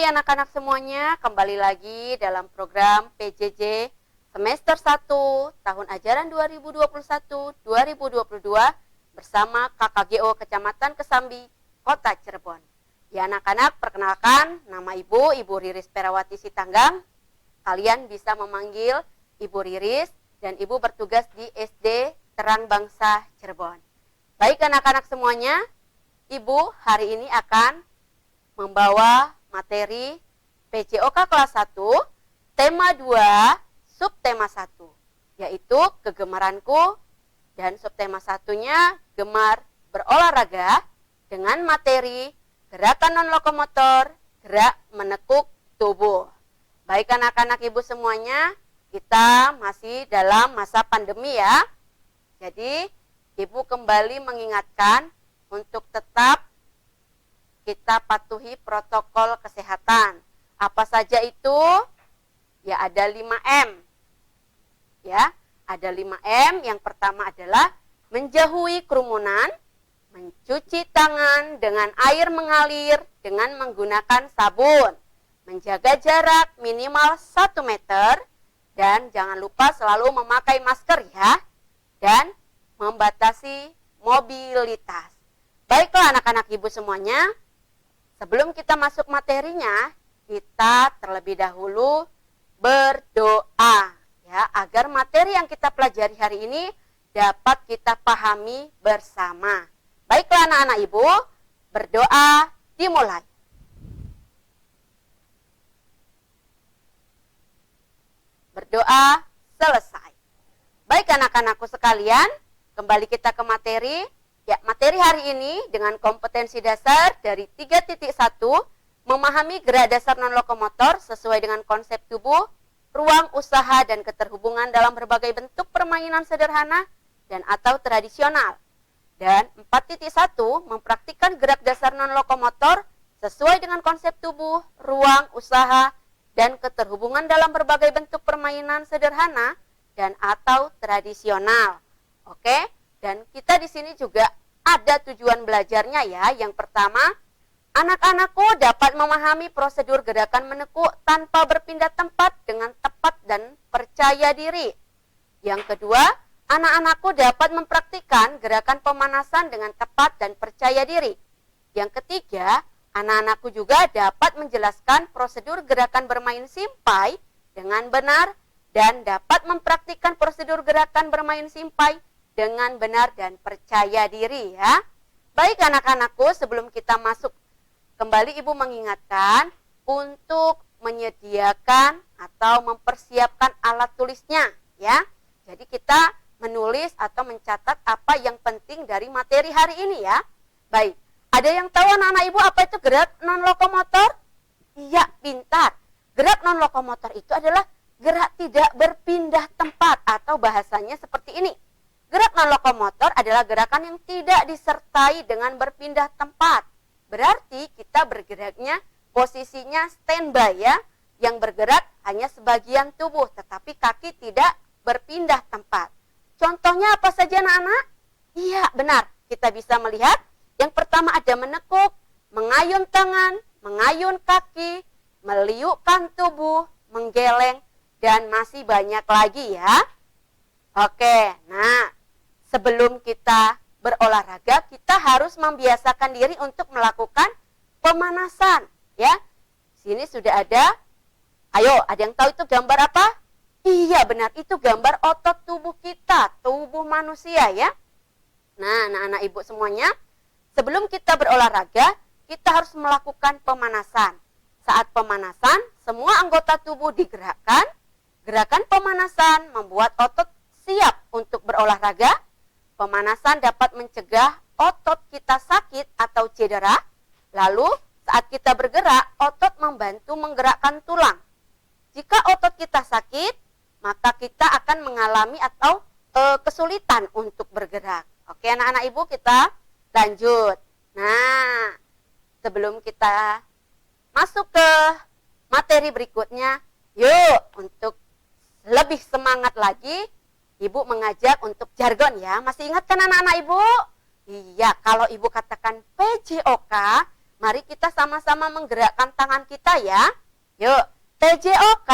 Hai anak-anak semuanya, kembali lagi dalam program PJJ semester 1 tahun ajaran 2021-2022 bersama KKGO Kecamatan Kesambi, Kota Cirebon. Ya anak-anak, perkenalkan nama Ibu Riris Perawati Sitanggang. Kalian bisa memanggil Ibu Riris dan Ibu bertugas di SD Terang Bangsa Cirebon. Baik anak-anak semuanya, Ibu hari ini akan membawa materi PJOK kelas 1, tema 2, subtema 1, yaitu kegemaranku, dan subtema 1-nya gemar berolahraga dengan materi gerakan non-lokomotor, gerak menekuk tubuh. Baik anak-anak Ibu semuanya, kita masih dalam masa pandemi ya. Jadi Ibu kembali mengingatkan untuk tetap kita patuhi protokol kesehatan. Apa saja itu? Ya ada 5M. Ya, ada 5M. Yang pertama adalah menjauhi kerumunan, mencuci tangan dengan air mengalir dengan menggunakan sabun, menjaga jarak minimal 1 meter, dan jangan lupa selalu memakai masker ya, dan membatasi mobilitas. Baiklah anak-anak Ibu semuanya, sebelum kita masuk materinya, kita terlebih dahulu berdoa ya, agar materi yang kita pelajari hari ini dapat kita pahami bersama. Baiklah anak-anak Ibu, berdoa dimulai. Berdoa selesai. Baik anak-anakku sekalian, kembali kita ke materi. Ya, materi hari ini dengan kompetensi dasar dari 3.1, memahami gerak dasar non-lokomotor sesuai dengan konsep tubuh, ruang usaha dan keterhubungan dalam berbagai bentuk permainan sederhana dan atau tradisional. Dan 4.1, mempraktikkan gerak dasar non-lokomotor sesuai dengan konsep tubuh, ruang usaha dan keterhubungan dalam berbagai bentuk permainan sederhana dan atau tradisional. Oke? Dan kita di sini juga ada tujuan belajarnya ya. Yang pertama, anak-anakku dapat memahami prosedur gerakan menekuk tanpa berpindah tempat dengan tepat dan percaya diri. Yang kedua, anak-anakku dapat mempraktikkan gerakan pemanasan dengan tepat dan percaya diri. Yang ketiga, anak-anakku juga dapat menjelaskan prosedur gerakan bermain simpai dengan benar dan dapat mempraktikkan prosedur gerakan bermain simpai dengan benar dan percaya diri ya. Baik anak-anakku, sebelum kita masuk kembali Ibu mengingatkan untuk menyediakan atau mempersiapkan alat tulisnya ya. Jadi kita menulis atau mencatat apa yang penting dari materi hari ini ya. Baik, ada yang tahu anak-anak Ibu apa itu gerak non-lokomotor? Iya, pintar. Gerak non-lokomotor itu adalah gerak tidak berpindah tempat atau bahasanya seperti ini. Gerak non-lokomotor adalah gerakan yang tidak disertai dengan berpindah tempat. Berarti kita bergeraknya posisinya standby ya. Yang bergerak hanya sebagian tubuh, tetapi kaki tidak berpindah tempat. Contohnya apa saja anak-anak? Iya benar, kita bisa melihat. Yang pertama ada menekuk, mengayun tangan, mengayun kaki, meliukkan tubuh, menggeleng, dan masih banyak lagi ya. Oke, nah sebelum kita berolahraga, kita harus membiasakan diri untuk melakukan pemanasan. Ya, sini sudah ada. Ayo, ada yang tahu itu gambar apa? Iya benar, itu gambar otot tubuh kita, tubuh manusia ya. Nah, anak-anak Ibu semuanya, sebelum kita berolahraga, kita harus melakukan pemanasan. Saat pemanasan, semua anggota tubuh digerakkan. Gerakan pemanasan membuat otot siap untuk berolahraga. Pemanasan dapat mencegah otot kita sakit atau cedera. Lalu saat kita bergerak, otot membantu menggerakkan tulang. Jika otot kita sakit, maka kita akan mengalami atau kesulitan untuk bergerak. Oke anak-anak Ibu, kita lanjut. Nah, sebelum kita masuk ke materi berikutnya, yuk untuk lebih semangat lagi, Ibu mengajak untuk jargon ya. Masih ingat kan anak-anak Ibu? Iya, kalau Ibu katakan PJOK, Mari kita sama-sama menggerakkan tangan kita ya. Yuk, PJOK,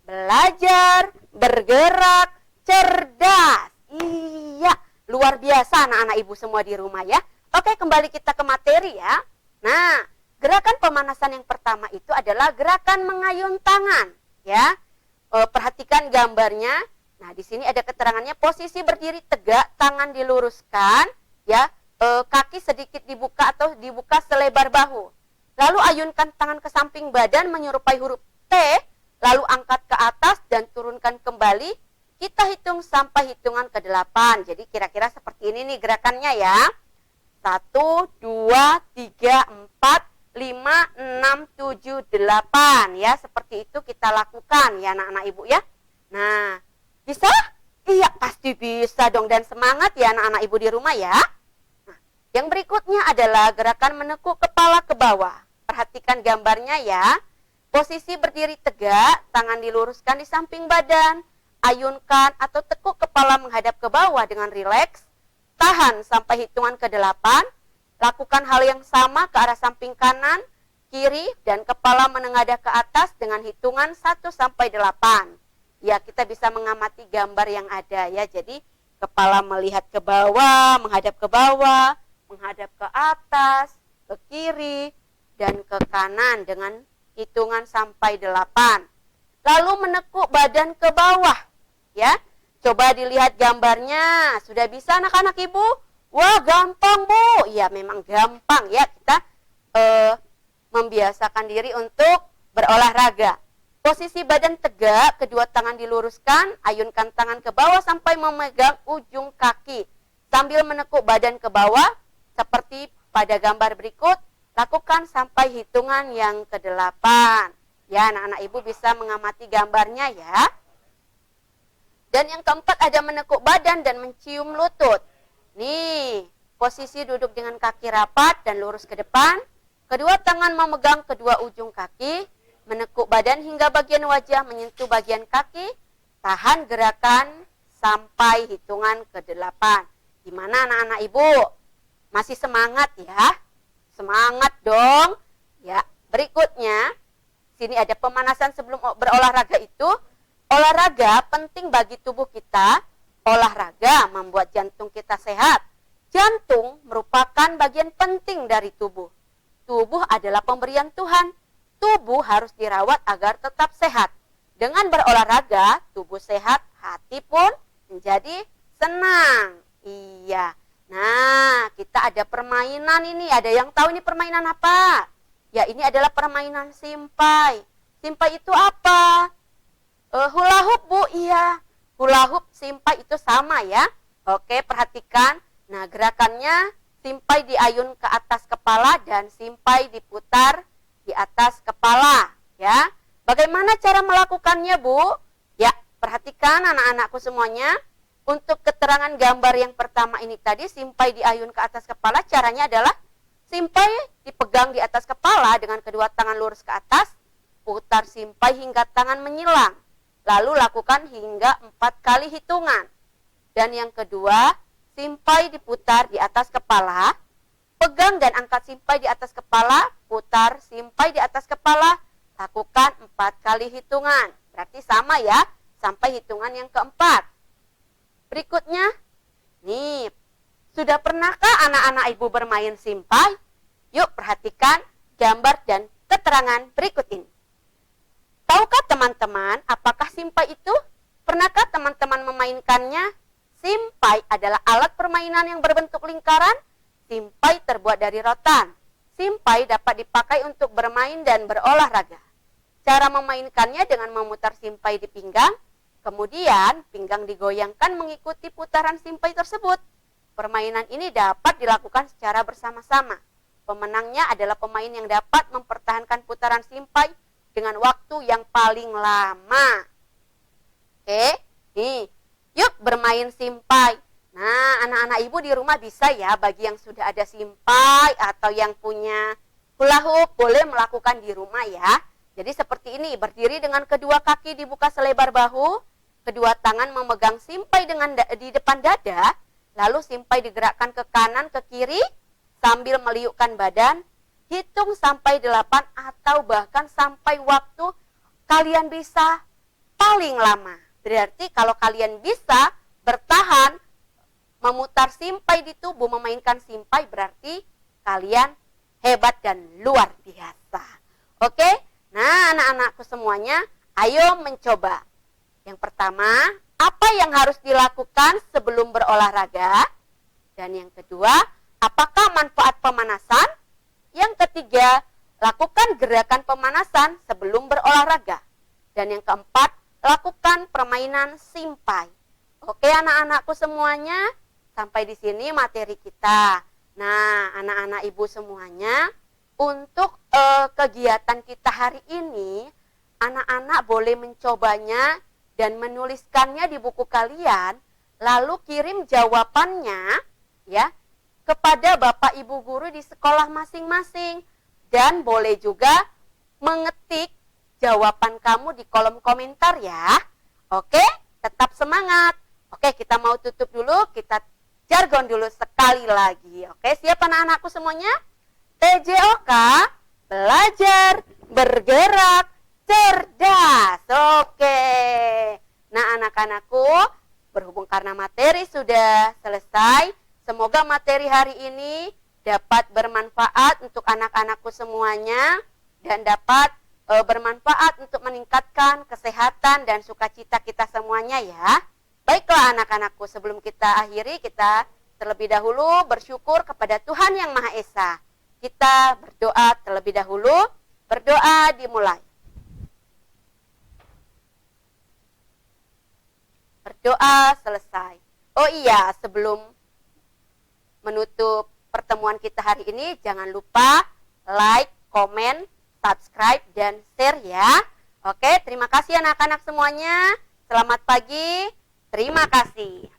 belajar, bergerak, cerdas. Iya, luar biasa anak-anak ibu semua di rumah ya. Oke, kembali kita ke materi ya. Nah, gerakan pemanasan yang pertama itu adalah gerakan mengayun tangan ya. Perhatikan gambarnya. Nah, di sini ada keterangannya, posisi berdiri tegak, tangan diluruskan ya. Kaki sedikit dibuka atau dibuka selebar bahu. Lalu ayunkan tangan ke samping badan menyerupai huruf T, lalu angkat ke atas dan turunkan kembali. Kita hitung sampai hitungan ke-8. Jadi kira-kira seperti ini nih gerakannya ya. 1, 2, 3, 4, 5, 6, 7, 8 ya. Seperti itu kita lakukan ya anak-anak ibu ya. Nah, bisa? Iya, pasti bisa dong, dan semangat ya anak-anak ibu di rumah ya. Nah, yang berikutnya adalah gerakan menekuk kepala ke bawah. Perhatikan gambarnya ya. Posisi berdiri tegak, tangan diluruskan di samping badan. Ayunkan atau tekuk kepala menghadap ke bawah dengan rileks. Tahan sampai hitungan ke-8. Lakukan hal yang sama ke arah samping kanan, kiri, dan kepala menengadah ke atas dengan hitungan 1 sampai 8. Ya, kita bisa mengamati gambar yang ada ya. Jadi, kepala melihat ke bawah, menghadap ke bawah, menghadap ke atas, ke kiri, dan ke kanan dengan hitungan sampai 8. Lalu menekuk badan ke bawah ya. Coba dilihat gambarnya. Sudah bisa anak-anak ibu? Wah, gampang bu. Ya, memang gampang ya. Kita membiasakan diri untuk berolahraga. Posisi badan tegak, kedua tangan diluruskan, ayunkan tangan ke bawah sampai memegang ujung kaki. Sambil menekuk badan ke bawah, seperti pada gambar berikut, lakukan sampai hitungan yang ke-8. Ya, anak-anak ibu bisa mengamati gambarnya ya. Dan yang keempat ada menekuk badan dan mencium lutut. Nih, posisi duduk dengan kaki rapat dan lurus ke depan. Kedua tangan memegang kedua ujung kaki. Menekuk badan hingga bagian wajah menyentuh bagian kaki. Tahan gerakan sampai hitungan ke-8. Gimana anak-anak ibu? Masih semangat ya? Semangat dong. Ya, berikutnya. Sini ada pemanasan sebelum berolahraga itu. Olahraga penting bagi tubuh kita. Olahraga membuat jantung kita sehat. Jantung merupakan bagian penting dari tubuh. Tubuh adalah pemberian Tuhan. Tubuh harus dirawat agar tetap sehat. Dengan berolahraga, tubuh sehat, hati pun menjadi senang. Iya. Nah, kita ada permainan ini. Ada yang tahu ini permainan apa? Ya, ini adalah permainan simpai. Simpai itu apa? Hula hoop bu, iya. Hula hoop, simpai itu sama ya. Oke, perhatikan. Nah, gerakannya simpai diayun ke atas kepala dan simpai diputar di atas kepala. Ya, bagaimana cara melakukannya bu? Ya, perhatikan anak-anakku semuanya. Untuk keterangan gambar yang pertama ini tadi, simpai diayun ke atas kepala, caranya adalah simpai dipegang di atas kepala dengan kedua tangan lurus ke atas, putar simpai hingga tangan menyilang. Lalu lakukan hingga 4 kali hitungan. Dan yang kedua, simpai diputar di atas kepala, pegang dan angkat simpai di atas kepala, putar simpai di atas kepala, lakukan 4 kali hitungan. Berarti sama ya, sampai hitungan yang keempat. Berikutnya, nih, sudah pernahkah anak-anak ibu bermain simpai? Yuk perhatikan gambar dan keterangan berikut ini. Tahukah teman-teman apakah simpai itu? Pernahkah teman-teman memainkannya? Simpai adalah alat permainan yang berbentuk lingkaran. Simpai terbuat dari rotan. Simpai dapat dipakai untuk bermain dan berolahraga. Cara memainkannya dengan memutar simpai di pinggang. Kemudian pinggang digoyangkan mengikuti putaran simpai tersebut. Permainan ini dapat dilakukan secara bersama-sama. Pemenangnya adalah pemain yang dapat mempertahankan putaran simpai dengan waktu yang paling lama. Oke, nih, yuk bermain simpai. Nah, anak-anak ibu di rumah bisa ya, bagi yang sudah ada simpai atau yang punya hula hoop, boleh melakukan di rumah ya. Jadi seperti ini, berdiri dengan kedua kaki dibuka selebar bahu, kedua tangan memegang simpai di depan dada, lalu simpai digerakkan ke kanan, ke kiri, sambil meliukkan badan. hitung sampai 8 atau bahkan sampai waktu kalian bisa paling lama. Berarti kalau kalian bisa bertahan memutar simpai di tubuh, memainkan simpai, berarti kalian hebat dan luar biasa. Oke? Nah, anak-anakku semuanya, ayo mencoba. Yang pertama, apa yang harus dilakukan sebelum berolahraga? Dan yang kedua, apakah manfaat pemanasan? Yang ketiga, lakukan gerakan pemanasan sebelum berolahraga. Dan yang keempat, lakukan permainan simpai. Oke anak-anakku semuanya, sampai di sini materi kita. Nah, anak-anak ibu semuanya, untuk kegiatan kita hari ini, anak-anak boleh mencobanya dan menuliskannya di buku kalian, lalu kirim jawabannya ya kepada Bapak Ibu guru di sekolah masing-masing. Dan boleh juga mengetik jawaban kamu di kolom komentar ya. Oke, tetap semangat. Oke, kita mau tutup dulu, kita jargon dulu sekali lagi. Oke, siap anak-anakku semuanya? TJOK, belajar, bergerak, cerdas. Oke. Nah, anak-anakku, berhubung karena materi sudah selesai, semoga materi hari ini dapat bermanfaat untuk anak-anakku semuanya dan dapat bermanfaat untuk meningkatkan kesehatan dan sukacita kita semuanya ya. Baiklah anak-anakku, sebelum kita akhiri, kita terlebih dahulu bersyukur kepada Tuhan Yang Maha Esa. Kita berdoa terlebih dahulu. Berdoa dimulai. Berdoa selesai. Oh iya, sebelum menutup pertemuan kita hari ini, jangan lupa like, komen, subscribe, dan share ya. Oke, terima kasih anak-anak semuanya. Selamat pagi. Terima kasih.